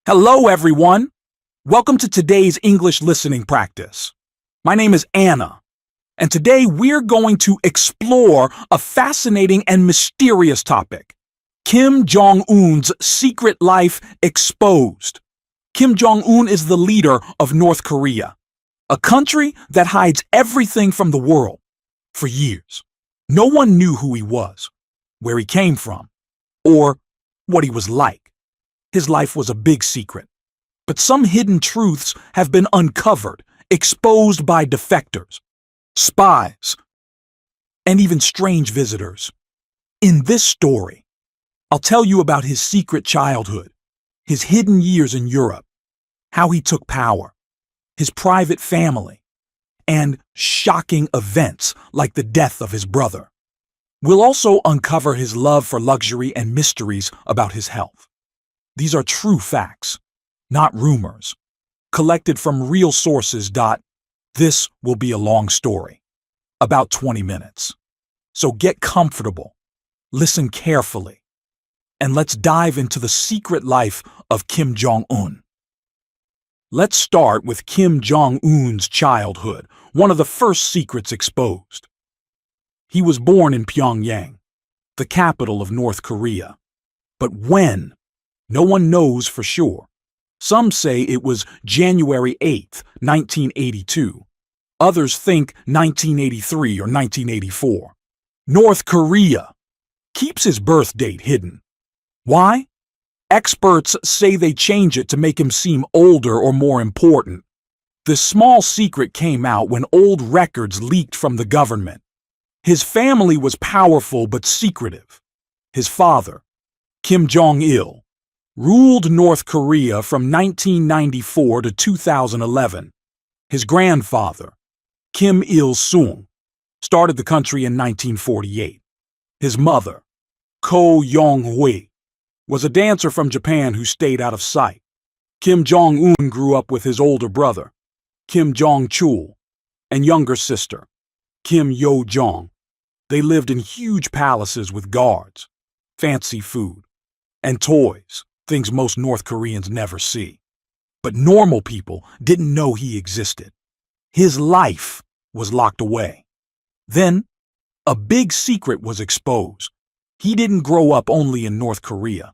Hello, everyone. Welcome to today's English listening practice. My name is Anna, and today we're going to explore a fascinating and mysterious topic: Kim Jong Un's secret life exposed. Kim Jong Un is the leader of North Korea, a country that hides everything from the world. For years, no one knew who he was, where he came from, or what he was like. His life was a big secret, but some hidden truths have been uncovered, exposed by defectors, spies, and even strange visitors. In this story, I'll tell you about his secret childhood, his hidden years in Europe, how he took power, his private family, and shocking events like the death of his brother. We'll also uncover his love for luxury and mysteries about his health. These are true facts, not rumors, collected from real sources. This will be a long story, about 20 minutes. So get comfortable, listen carefully, and let's dive into the secret life of Kim Jong Un. Let's start with Kim Jong Un's childhood, one of the first secrets exposed. He was born in Pyongyang, the capital of North Korea. But when? No one knows for sure. Some say it was January 8th, 1982. Others think 1983 or 1984. North Korea keeps his birth date hidden. Why? Experts say they change it to make him seem older or more important. This small secret came out when old records leaked from the government. His family was powerful but secretive. His father, Kim Jong Un, ruled North Korea from 1994 to 2011. His grandfather, Kim Il-sung, started the country in 1948. His mother, Ko Yong-hui, was a dancer from Japan who stayed out of sight. Kim Jong-un grew up with his older brother, Kim Jong-chul, and younger sister, Kim Yo-jong. They lived in huge palaces with guards, fancy food, and toys. Things most North Koreans never see. But normal people didn't know he existed. His life was locked away. Then, a big secret was exposed. He didn't grow up only in North Korea.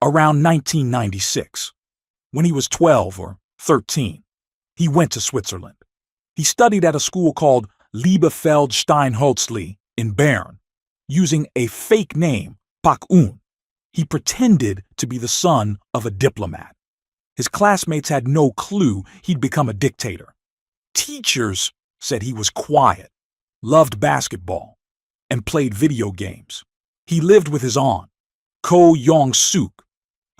Around 1996, when he was 12 or 13, he went to Switzerland. He studied at a school called Liebefeld Steinholzli in Bern, using a fake name, Pak Un. He pretended to be the son of a diplomat. His classmates had no clue he'd become a dictator. Teachers said he was quiet, loved basketball, and played video games. He lived with his aunt, Ko Yong-suk,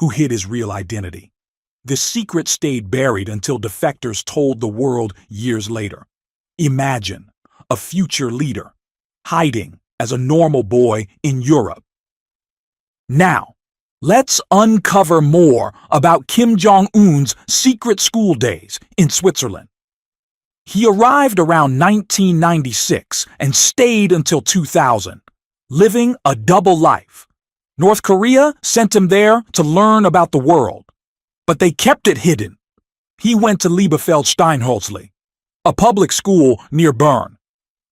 who hid his real identity. This secret stayed buried until defectors told the world years later. Imagine a future leader hiding as a normal boy in Europe. Now, let's uncover more about Kim Jong-un's secret school days in Switzerland. He arrived around 1996 and stayed until 2000, living a double life. North Korea sent him there to learn about the world, but they kept it hidden. He went to Liebefeld Steinholzli, a public school near Bern.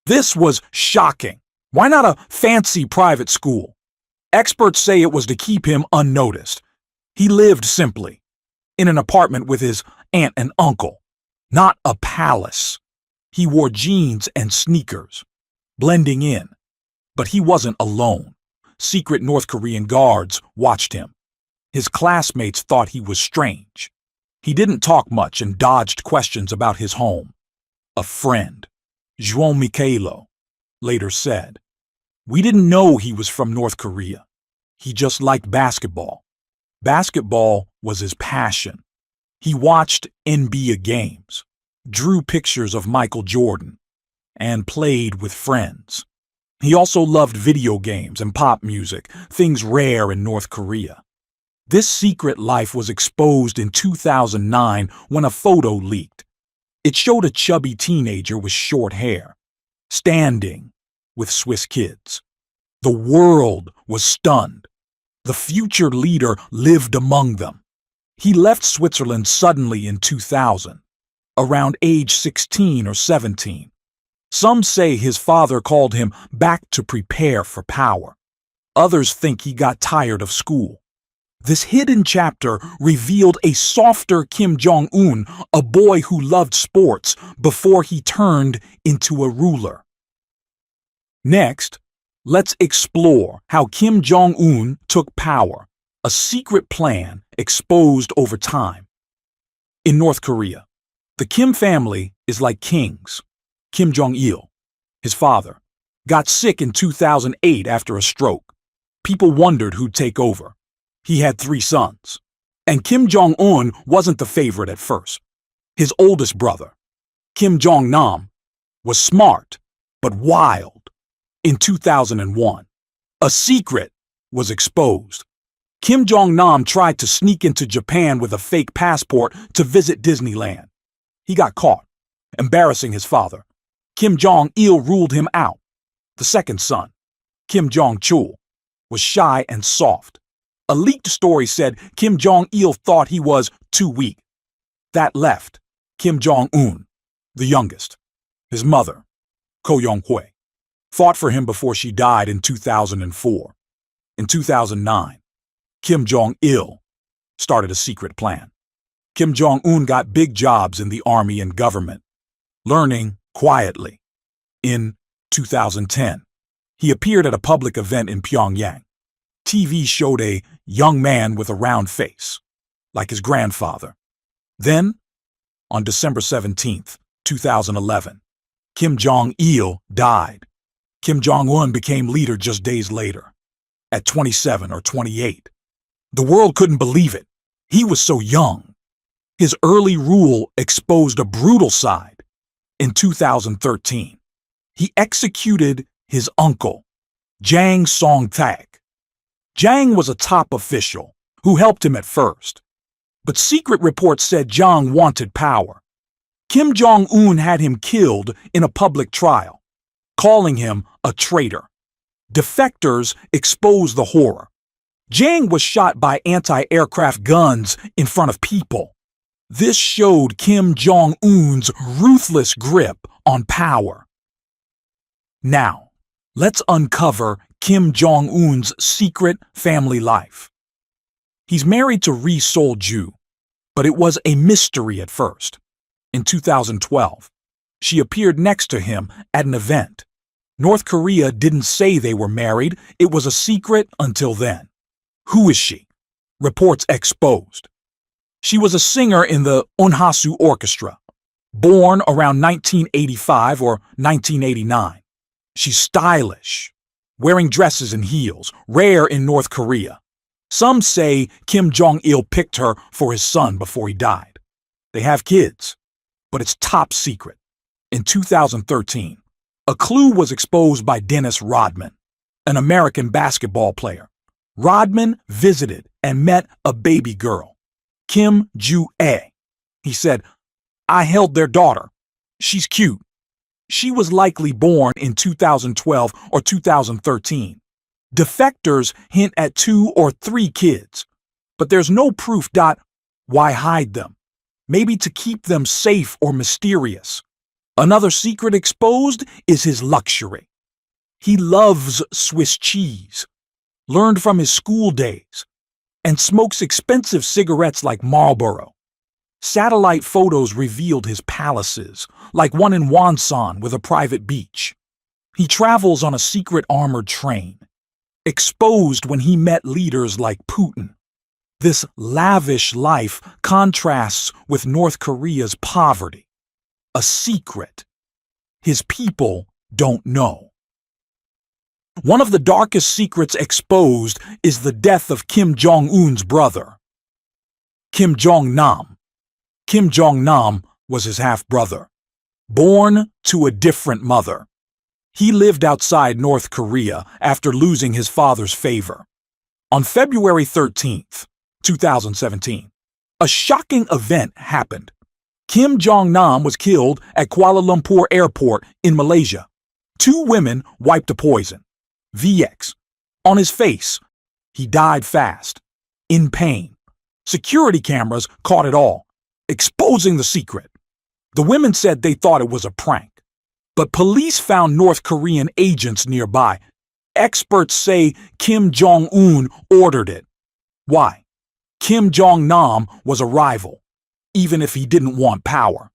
This was shocking. Why not a fancy private school? Experts say it was to keep him unnoticed. He lived simply, in an apartment with his aunt and uncle, not a palace. He wore jeans and sneakers, blending in. But he wasn't alone. Secret North Korean guards watched him. His classmates thought he was strange. He didn't talk much and dodged questions about his home. A friend, João Michaelo, later said, "We didn't know he was from North Korea. He just liked basketball. Basketball was his passion. He watched NBA games, drew pictures of Michael Jordan, and played with friends. He also loved video games and pop music, things rare in North Korea." This secret life was exposed in 2009 when a photo leaked. It showed a chubby teenager with short hair, standing with Swiss kids. The world was stunned. The future leader lived among them. He left Switzerland suddenly in 2000, around age 16 or 17. Some say his father called him back to prepare for power. Others think he got tired of school. This hidden chapter revealed a softer Kim Jong Un, a boy who loved sports before he turned into a ruler. Next, let's explore how Kim Jong Un took power, a secret plan exposed over time. In North Korea, the Kim family is like kings. Kim Jong Il, his father, got sick in 2008 after a stroke. People wondered who'd take over. He had 3 sons, and Kim Jong Un wasn't the favorite at first. His oldest brother, Kim Jong Nam, was smart but wild. In 2001, a secret was exposed. Kim Jong Nam tried to sneak into Japan with a fake passport to visit Disneyland. He got caught, embarrassing his father. Kim Jong Il ruled him out. The second son, Kim Jong Chul, was shy and soft. A leaked story said Kim Jong Il thought he was too weak. That left Kim Jong Un, the youngest. His mother, Ko Yong-hwe, fought for him before she died in 2004. In 2009, Kim Jong Il started a secret plan. Kim Jong Un got big jobs in the army and government, learning quietly. In 2010, he appeared at a public event in Pyongyang. TV showed a young man with a round face, like his grandfather. Then, on December 17, 2011, Kim Jong-il died. Kim Jong-un became leader just days later, at 27 or 28. The world couldn't believe it. He was so young. His early rule exposed a brutal side. In 2013, he executed his uncle, Jang Song-tak. Jang was a top official who helped him at first, but secret reports said Jang wanted power. Kim Jong-un had him killed in a public trial, calling him a traitor. Defectors exposed the horror. Jang was shot by anti-aircraft guns in front of people. This showed Kim Jong-un's ruthless grip on power. Now, let's uncover Kim Jong-un's secret family life. He's married to Ri Sol-ju, but it was a mystery at first. In 2012, she appeared next to him at an event. North Korea didn't say they were married. It was a secret until then. Who is she? Reports exposed. She was a singer in the Onhasu Orchestra, born around 1985 or 1989. She's stylish, wearing dresses and heels, rare in North Korea. Some say Kim Jong-il picked her for his son before he died. They have kids, but it's top secret. In 2013, a clue was exposed by Dennis Rodman, an American basketball player. Rodman visited and met a baby girl, Kim Ju-ae. He said, "I held their daughter. She's cute." She was likely born in 2012 or 2013. Defectors hint at 2 or 3 kids, but there's no proof. Why hide them? Maybe to keep them safe or mysterious. Another secret exposed is his luxury. He loves Swiss cheese, learned from his school days, and smokes expensive cigarettes like Marlboro. Satellite photos revealed his palaces, like one in Wonsan with a private beach. He travels on a secret armored train, exposed when he met leaders like Putin. This lavish life contrasts with North Korea's poverty. A secret his people don't know. One of the darkest secrets exposed is the death of Kim Jong-un's brother, Kim Jong-nam. Kim Jong-nam was his half-brother, born to a different mother. He lived outside North Korea after losing his father's favor. On February 13th, 2017, a shocking event happened. Kim Jong-nam was killed at Kuala Lumpur Airport in Malaysia. 2 women wiped a poison, VX, on his face. He died fast, in pain. Security cameras caught it all, exposing the secret. The women said they thought it was a prank, but police found North Korean agents nearby. Experts say Kim Jong Un ordered it. Why? Kim Jong Nam was a rival, even if he didn't want power.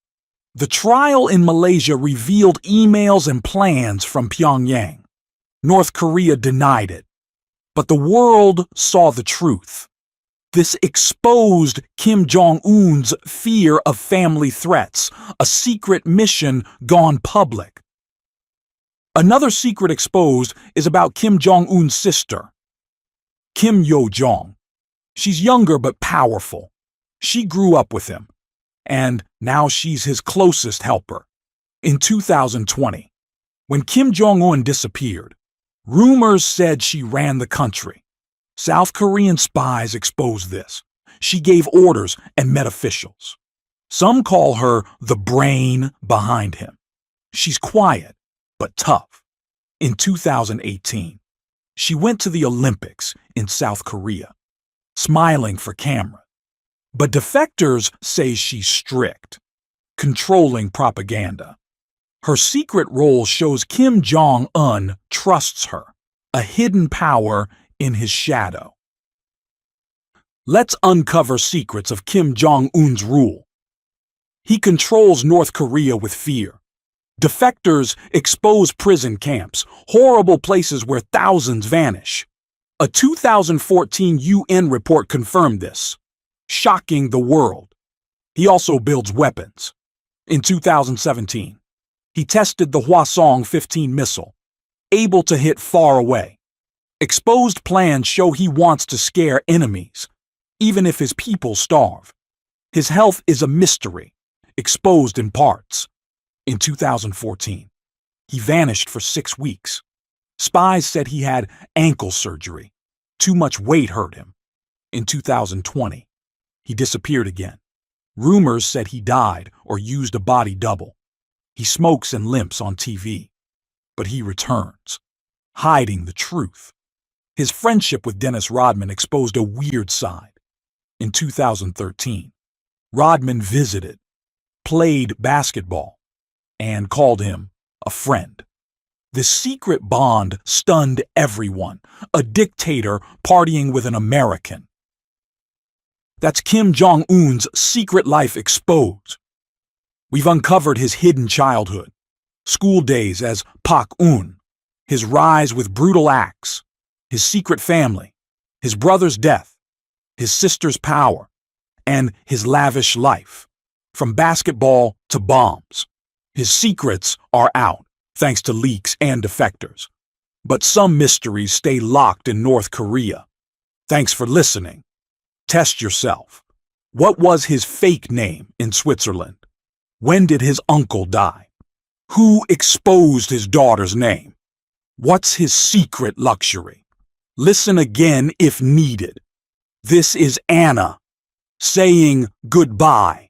The trial in Malaysia revealed emails and plans from Pyongyang. North Korea denied it, but the world saw the truth. This exposed Kim Jong Un's fear of family threats, a secret mission gone public. Another secret exposed is about Kim Jong Un's sister, Kim Yo-jong. She's younger but powerful. She grew up with him, and now she's his closest helper. In 2020, when Kim Jong Un disappeared, rumors said she ran the country. South Korean spies exposed this. She gave orders and met officials. Some call her the brain behind him. She's quiet, but tough. In 2018, she went to the Olympics in South Korea, smiling for camera. But defectors say she's strict, controlling propaganda. Her secret role shows Kim Jong Un trusts her, a hidden power in his shadow. Let's uncover secrets of Kim Jong Un's rule. He controls North Korea with fear. Defectors expose prison camps, horrible places where thousands vanish. A 2014 UN report confirmed this, shocking the world. He also builds weapons. In 2017, he tested the Hwasong-15 missile, able to hit far away. Exposed plans show he wants to scare enemies, even if his people starve. His health is a mystery, exposed in parts. In 2014, he vanished for 6 weeks. Spies said he had ankle surgery. Too much weight hurt him. In 2020, he disappeared again. Rumors said he died or used a body double. He smokes and limps on TV, but he returns, hiding the truth. His friendship with Dennis Rodman exposed a weird side. In 2013, Rodman visited, played basketball, and called him a friend. The secret bond stunned everyone, a dictator partying with an American. That's Kim Jong Un's secret life exposed. We've uncovered his hidden childhood, school days as Pak Un, his rise with brutal acts, his secret family, his brother's death, his sister's power, and his lavish life, from basketball to bombs. His secrets are out, thanks to leaks and defectors. But some mysteries stay locked in North Korea. Thanks for listening. Test yourself. What was his fake name in Switzerland? When did his uncle die? Who exposed his daughter's name? What's his secret luxury? Listen again if needed. This is Anna saying goodbye.